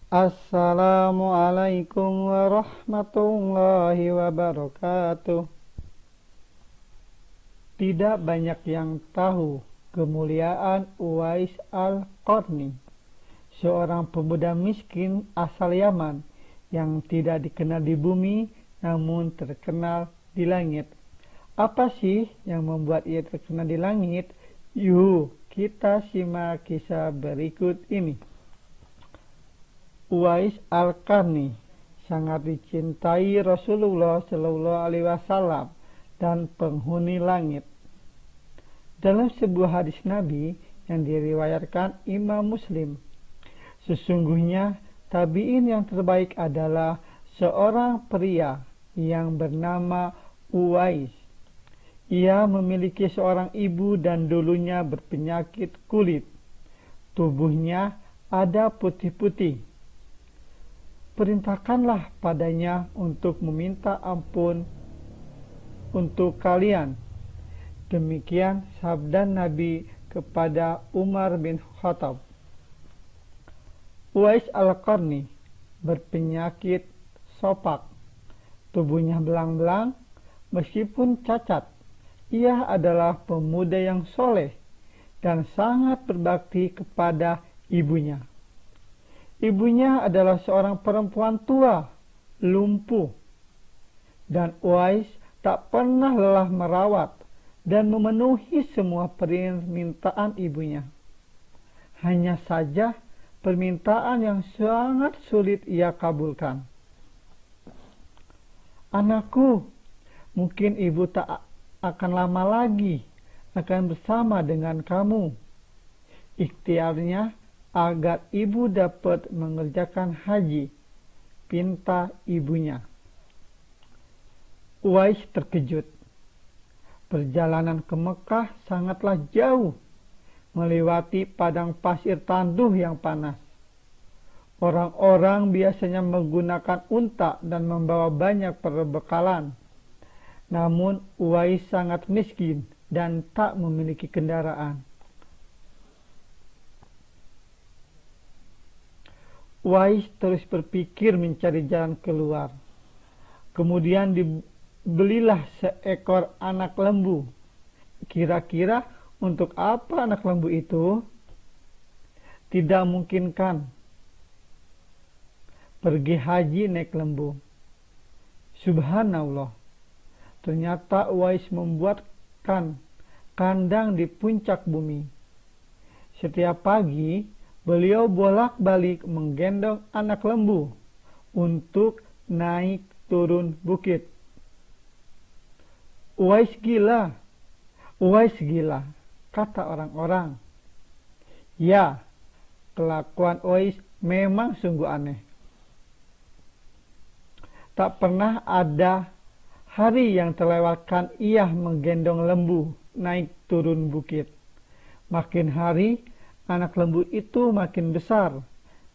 Assalamualaikum warahmatullahi wabarakatuh. Tidak banyak yang tahu kemuliaan Uwais Al-Qarni, seorang pemuda miskin asal Yaman yang tidak dikenal di bumi namun terkenal di langit. Apa sih yang membuat ia terkenal di langit? Yuk, kita simak kisah berikut ini. Uwais Al-Qarni sangat dicintai Rasulullah Shallallahu Alaihi Wasallam dan penghuni langit. Dalam sebuah hadis Nabi yang diriwayatkan Imam Muslim, sesungguhnya tabi'in yang terbaik adalah seorang pria yang bernama Uwais. Ia memiliki seorang ibu dan dulunya berpenyakit kulit. Tubuhnya ada putih-putih. Perintahkanlah padanya untuk meminta ampun untuk kalian. Demikian sabda Nabi kepada Umar bin Khattab. Uwais Al-Qarni berpenyakit sopak. Tubuhnya belang-belang meskipun cacat. Ia adalah pemuda yang soleh dan sangat berbakti kepada ibunya. Ibunya adalah seorang perempuan tua, lumpuh, dan Uwais tak pernah lelah merawat dan memenuhi semua permintaan ibunya. Hanya saja permintaan yang sangat sulit ia kabulkan. Anakku, mungkin ibu tak akan lama lagi akan bersama dengan kamu. Ikhtiarnya agar ibu dapat mengerjakan haji, pinta ibunya. Uwais terkejut. Perjalanan ke Mekah sangatlah jauh, melewati padang pasir tanduh yang panas. Orang-orang biasanya menggunakan unta dan membawa banyak perbekalan. Namun Uwais sangat miskin dan tak memiliki kendaraan. Uwais terus berpikir mencari jalan keluar. Kemudian dibelilah seekor anak lembu. Kira-kira untuk apa anak lembu itu? Tidak mungkin kan pergi haji naik lembu. Subhanallah. Ternyata Uwais membuatkan kandang di puncak bumi. Setiap pagi beliau bolak-balik menggendong anak lembu untuk naik turun bukit. Uwais gila, kata orang-orang. Ya, kelakuan Uwais memang sungguh aneh. Tak pernah ada hari yang terlewatkan ia menggendong lembu naik turun bukit. Makin hari, anak lembu itu makin besar,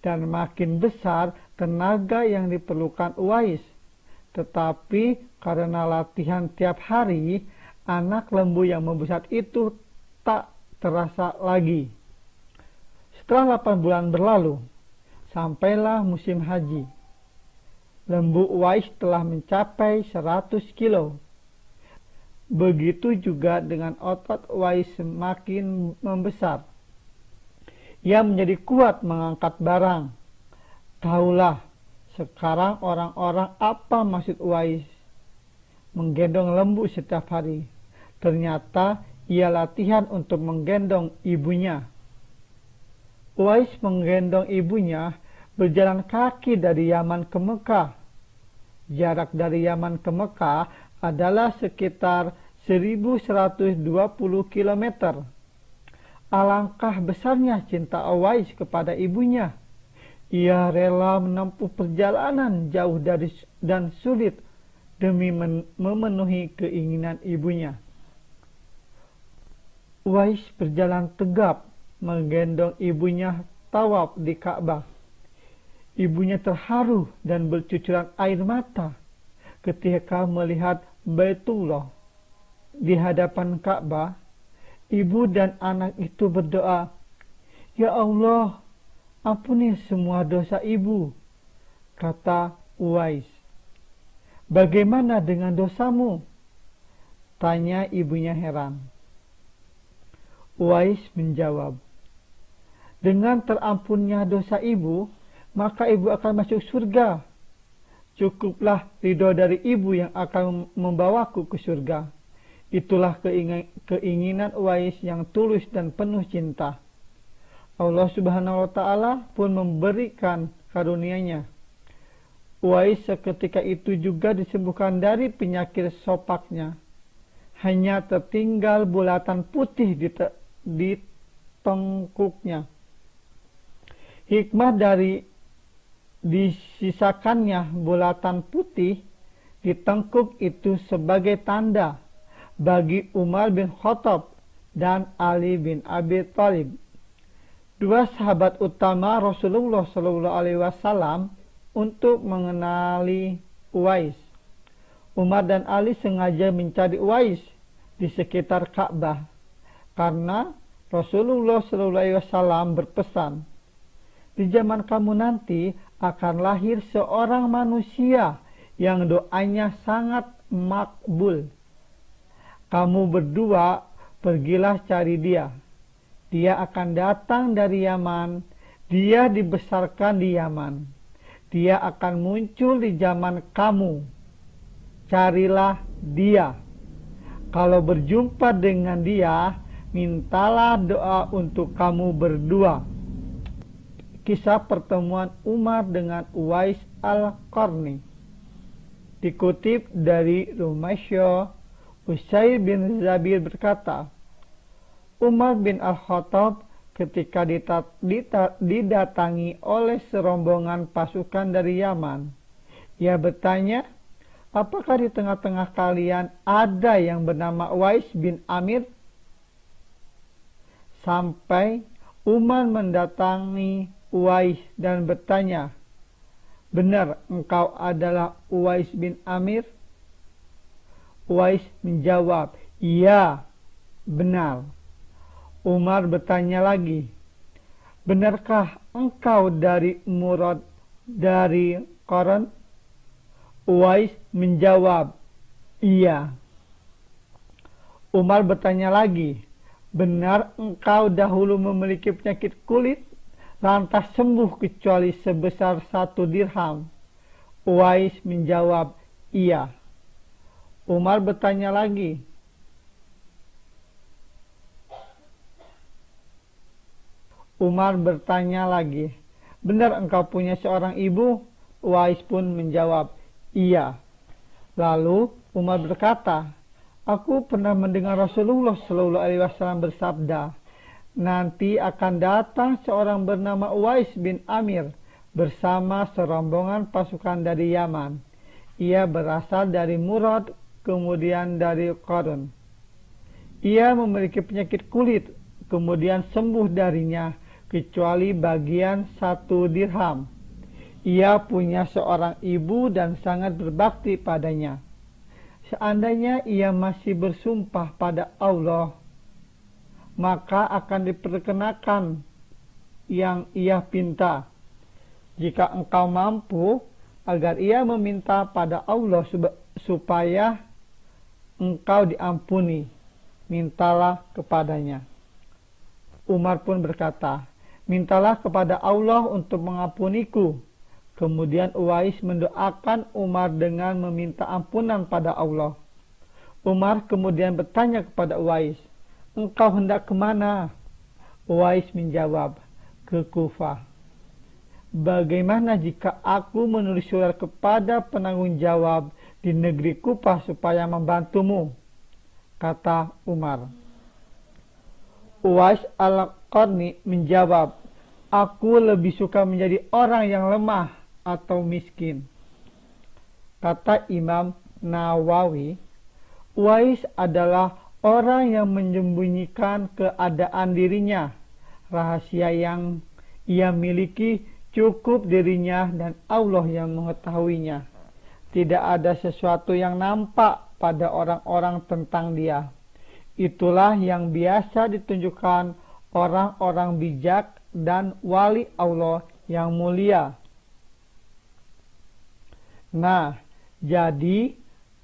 dan makin besar tenaga yang diperlukan Uwais. Tetapi karena latihan tiap hari, anak lembu yang membesar itu tak terasa lagi. Setelah 8 bulan berlalu, sampailah musim haji. Lembu Uwais telah mencapai 100 kilo. Begitu juga dengan otot Uwais semakin membesar. Ia menjadi kuat mengangkat barang. Tahulah sekarang orang-orang apa maksud Uwais menggendong lembu setiap hari. Ternyata ia latihan untuk menggendong ibunya. Uwais menggendong ibunya berjalan kaki dari Yaman ke Mekah. Jarak dari Yaman ke Mekah adalah sekitar 1120 km. Alangkah besarnya cinta Uwais kepada ibunya. Ia rela menempuh perjalanan jauh dan sulit demi memenuhi keinginan ibunya. Uwais berjalan tegap menggendong ibunya tawaf di Ka'bah. Ibunya terharu dan bercucuran air mata ketika melihat Baitullah. Di hadapan Ka'bah, ibu dan anak itu berdoa, "Ya Allah, "Ampuni semua dosa ibu," kata Uwais. "Bagaimana dengan dosamu?" tanya ibunya heran. Uwais menjawab, "Dengan terampunnya dosa ibu, maka ibu akan masuk surga. Cukuplah ridho dari ibu yang akan membawaku ke surga." Itulah keinginan Uwais yang tulus dan penuh cinta. Allah Subhanahu wa Ta'ala pun memberikan karunia-Nya. Uwais seketika itu juga disembuhkan dari penyakit sopaknya. Hanya tertinggal bulatan putih di tengkuknya. Hikmah dari disisakannya bulatan putih di tengkuk itu sebagai tanda bagi Umar bin Khattab dan Ali bin Abi Thalib, dua sahabat utama Rasulullah SAW, untuk mengenali Uwais. Umar dan Ali sengaja mencari Uwais di sekitar Ka'bah karena Rasulullah SAW berpesan, "Di zaman kamu nanti akan lahir seorang manusia yang doanya sangat makbul. Kamu berdua pergilah cari dia. Dia akan datang dari Yaman. Dia dibesarkan di Yaman. Dia akan muncul di zaman kamu. Carilah dia. Kalau berjumpa dengan dia, mintalah doa untuk kamu berdua." Kisah pertemuan Umar dengan Uwais Al-Qarni dikutip dari Rumaysya. Usaid bin Zabir berkata, Umar bin Al-Khattab ketika didatangi oleh serombongan pasukan dari Yaman, ia bertanya, "Apakah di tengah-tengah kalian ada yang bernama Uwais bin Amir?" Sampai Umar mendatangi Uwais dan bertanya, "Benar engkau adalah Uwais bin Amir?" Uwais menjawab, "Iya, benar." Umar bertanya lagi, "Benarkah engkau dari Murad dari Qaran?" Uwais menjawab, "Iya." Umar bertanya lagi, "Benar engkau dahulu memiliki penyakit kulit, lantas sembuh kecuali sebesar 1 dirham?" Uwais menjawab, "Iya." Umar bertanya lagi, "Benar engkau punya seorang ibu?" Uwais pun menjawab, "Iya." Lalu Umar berkata, "Aku pernah mendengar Rasulullah SAW bersabda, nanti akan datang seorang bernama Uwais bin Amir bersama serombongan pasukan dari Yaman. Ia berasal dari Murad, kemudian dari Qarun. Ia memiliki penyakit kulit, kemudian sembuh darinya, kecuali bagian 1 dirham. Ia punya seorang ibu dan sangat berbakti padanya. Seandainya ia masih bersumpah pada Allah, maka akan diperkenakan yang ia pinta. Jika engkau mampu agar ia meminta pada Allah supaya engkau diampuni, mintalah kepadanya." Umar pun berkata, "Mintalah kepada Allah untuk mengampuniku." Kemudian Uwais mendoakan Umar dengan meminta ampunan pada Allah. Umar kemudian bertanya kepada Uwais, "Engkau hendak kemana?" Uwais menjawab, "Ke Kufah." "Bagaimana jika aku menulis surat kepada penanggung jawab di negeri Kufah supaya membantumu?" kata Umar. Uwais Al-Qarni menjawab, "Aku lebih suka menjadi orang yang lemah atau miskin." Kata Imam Nawawi, Uwais adalah orang yang menyembunyikan keadaan dirinya. Rahasia yang ia miliki cukup dirinya dan Allah yang mengetahuinya. Tidak ada sesuatu yang nampak pada orang-orang tentang dia. Itulah yang biasa ditunjukkan orang-orang bijak dan wali Allah yang mulia. Nah, jadi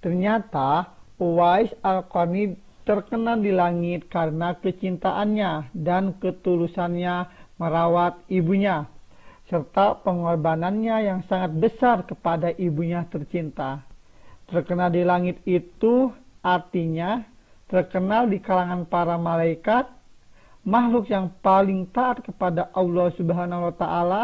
ternyata Uwais Al-Qarni terkenal di langit karena kecintaannya dan ketulusannya merawat ibunya, serta pengorbanannya yang sangat besar kepada ibunya tercinta. Terkenal di langit itu artinya terkenal di kalangan para malaikat, makhluk yang paling taat kepada Allah Subhanahu wa taala.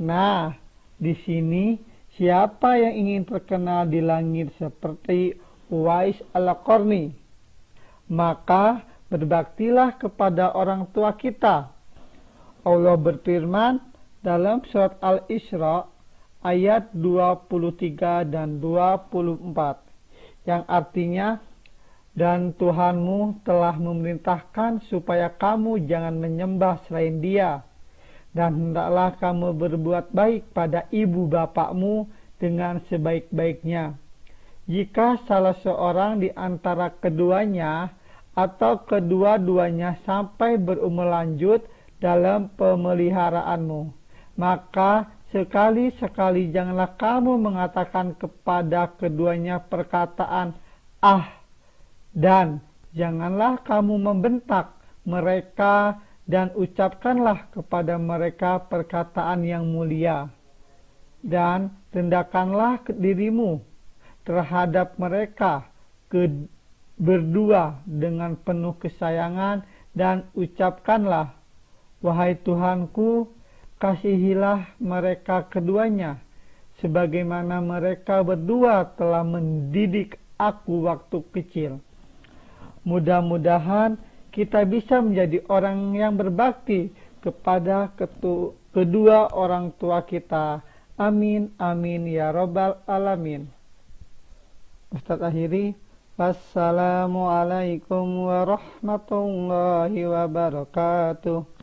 Nah, di sini siapa yang ingin terkenal di langit seperti Uwais Al-Qarni? Maka berbaktilah kepada orang tua kita. Allah berfirman dalam surat Al-Isra ayat 23 dan 24 yang artinya, dan Tuhanmu telah memerintahkan supaya kamu jangan menyembah selain Dia, dan hendaklah kamu berbuat baik pada ibu bapakmu dengan sebaik-baiknya. Jika salah seorang di antara keduanya atau kedua-duanya sampai berumur lanjut dalam pemeliharaanmu, maka sekali-sekali janganlah kamu mengatakan kepada keduanya perkataan "ah", dan janganlah kamu membentak mereka, dan ucapkanlah kepada mereka perkataan yang mulia. Dan rendahkanlah dirimu terhadap mereka berdua dengan penuh kesayangan, dan ucapkanlah, "Wahai Tuhanku, kasihilah mereka keduanya, sebagaimana mereka berdua telah mendidik aku waktu kecil." Mudah-mudahan kita bisa menjadi orang yang berbakti kepada kedua orang tua kita. Amin, amin, ya robbal alamin. Ustadz akhiri, wassalamualaikum warahmatullahi wabarakatuh.